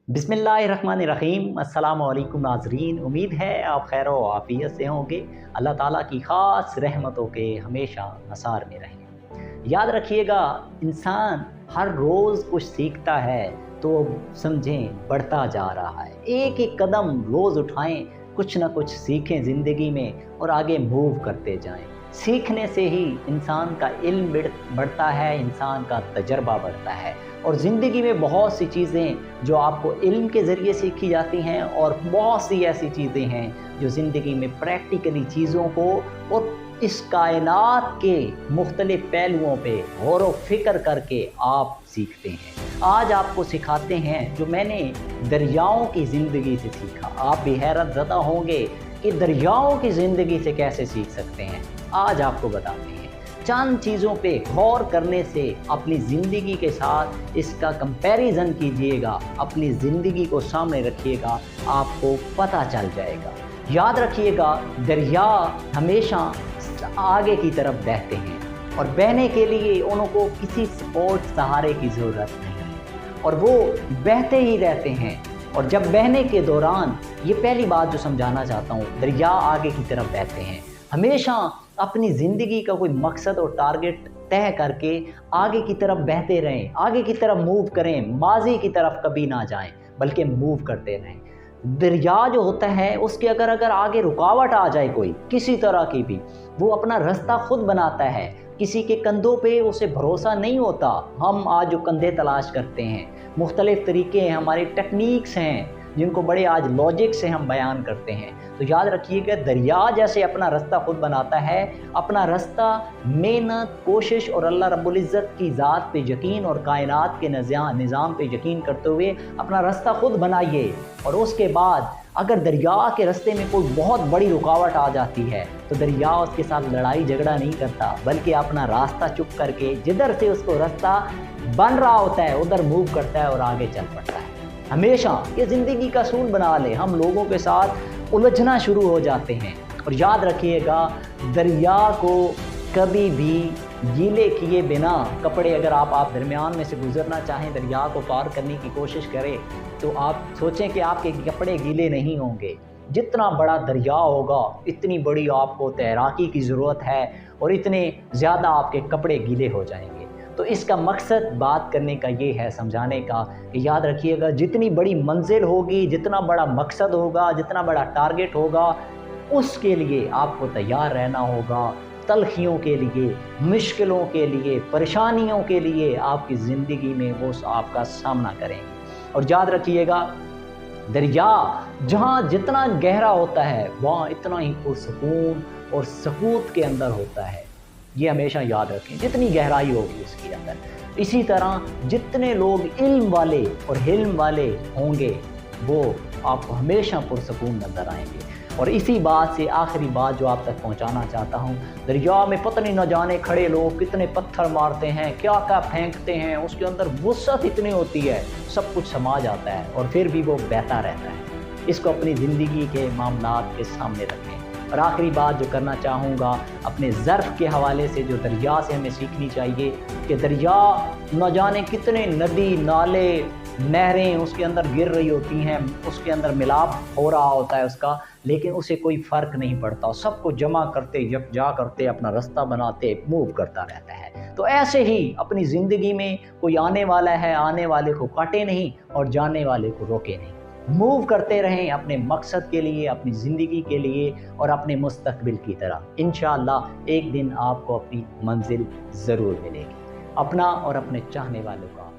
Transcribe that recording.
बिस्मिल्लाहिर्रहमानिर्रहीम। अस्सलामुअलैकुम नाज़रीन, उम्मीद है आप खैर व आफ़ियत से होंगे। अल्लाह ताला की ख़ास रहमतों के हमेशा नसार में रहें। याद रखिएगा, इंसान हर रोज़ कुछ सीखता है तो समझें बढ़ता जा रहा है। एक एक कदम रोज़ उठाएं, कुछ ना कुछ सीखें ज़िंदगी में और आगे मूव करते जाएं। सीखने से ही इंसान का इल्म बढ़ता है, इंसान का तजर्बा बढ़ता है और ज़िंदगी में बहुत सी चीज़ें जो आपको इल्म के ज़रिए सीखी जाती हैं और बहुत सी ऐसी चीज़ें हैं जो ज़िंदगी में प्रैक्टिकली चीज़ों को और इस कायनात के मुख्तलिफ़ पहलुओं पे गौर व फ़िक्र करके आप सीखते हैं। आज आपको सिखाते हैं जो मैंने दरियाओं की ज़िंदगी से सीखा। आप भी हैरत ज़दा होंगे कि दरियाओं की ज़िंदगी से कैसे सीख सकते हैं। आज आपको बताते हैं। चंद चीज़ों पे गौर करने से अपनी ज़िंदगी के साथ इसका कंपैरिजन कीजिएगा, अपनी ज़िंदगी को सामने रखिएगा, आपको पता चल जाएगा। याद रखिएगा, दरिया हमेशा आगे की तरफ बहते हैं और बहने के लिए उनको किसी सपोर्ट सहारे की ज़रूरत नहीं है और वो बहते ही रहते हैं। और जब बहने के दौरान, ये पहली बात जो समझाना चाहता हूँ, दरिया आगे की तरफ बहते हैं। हमेशा अपनी ज़िंदगी का कोई मकसद और टारगेट तय करके आगे की तरफ बहते रहें, आगे की तरफ मूव करें, माजी की तरफ कभी ना जाएं बल्कि मूव करते रहें। दरिया जो होता है उसके अगर आगे रुकावट आ जाए कोई किसी तरह की भी, वो अपना रास्ता खुद बनाता है। किसी के कंधों पे उसे भरोसा नहीं होता। हम आज जो कंधे तलाश करते हैं, मुख्तलिफ़ तरीके हैं, हमारी टेक्निक्स हैं जिनको बड़े आज लॉजिक से हम बयान करते हैं। तो याद रखिएगा, दरिया जैसे अपना रास्ता खुद बनाता है, अपना रास्ता मेहनत, कोशिश और अल्लाह रब्बुल इज़्ज़त की ज़ात पे यकीन और कायनात के निज़ाम पे यकीन करते हुए अपना रास्ता खुद बनाइए। और उसके बाद अगर दरिया के रास्ते में कोई बहुत बड़ी रुकावट आ जाती है तो दरिया उसके साथ लड़ाई झगड़ा नहीं करता, बल्कि अपना रास्ता चुप करके जिधर से उसको रास्ता बन रहा होता है उधर मूव करता है और आगे चल पड़ता है। हमेशा ये ज़िंदगी का असूल बना ले, हम लोगों के साथ उलझना शुरू हो जाते हैं। और याद रखिएगा, दरिया को कभी भी गीले किए बिना कपड़े, अगर आप दरमियान में से गुजरना चाहें, दरिया को पार करने की कोशिश करें तो आप सोचें कि आपके कपड़े गीले नहीं होंगे। जितना बड़ा दरिया होगा इतनी बड़ी आपको तैराकी की ज़रूरत है और इतने ज़्यादा आपके कपड़े गीले हो जाएंगे। तो इसका मकसद बात करने का ये है, समझाने का, कि याद रखिएगा, जितनी बड़ी मंजिल होगी, जितना बड़ा मकसद होगा, जितना बड़ा टारगेट होगा, उसके लिए आपको तैयार रहना होगा। तलखियों के लिए, मुश्किलों के लिए, परेशानियों के लिए आपकी ज़िंदगी में वो आपका सामना करेंगे। और याद रखिएगा, दरिया जहाँ जितना गहरा होता है वहाँ इतना ही पुरसकून और सकूत के अंदर होता है। ये हमेशा याद रखें, जितनी गहराई होगी उसके अंदर। इसी तरह जितने लोग इल्म वाले और हिल्म वाले होंगे वो आपको हमेशा पुरसकून नज़र आएंगे। और इसी बात से आखिरी बात जो आप तक पहुंचाना चाहता हूं, दरिया में पता नहीं न जाने खड़े लोग कितने पत्थर मारते हैं, क्या क्या फेंकते हैं, उसके अंदर वुसअत इतनी होती है, सब कुछ समा जाता है और फिर भी वो बहता रहता है। इसको अपनी ज़िंदगी के मामलात के सामने रखें। और आखिरी बात जो करना चाहूँगा, अपने ज़र्फ़ के हवाले से जो दरिया से हमें सीखनी चाहिए कि दरिया न जाने कितने नदी नाले नहरें उसके अंदर गिर रही होती हैं, उसके अंदर मिलाप हो रहा होता है उसका, लेकिन उसे कोई फ़र्क नहीं पड़ता। सबको जमा करते, यकजा करते, अपना रास्ता बनाते मूव करता रहता है। तो ऐसे ही अपनी ज़िंदगी में कोई आने वाला है, आने वाले को काटे नहीं और जाने वाले को रोके नहीं। मूव करते रहें अपने मकसद के लिए, अपनी ज़िंदगी के लिए और अपने मुस्तकबिल की तरह। इंशाअल्लाह एक दिन आपको अपनी मंजिल ज़रूर मिलेगी। अपना और अपने चाहने वालों का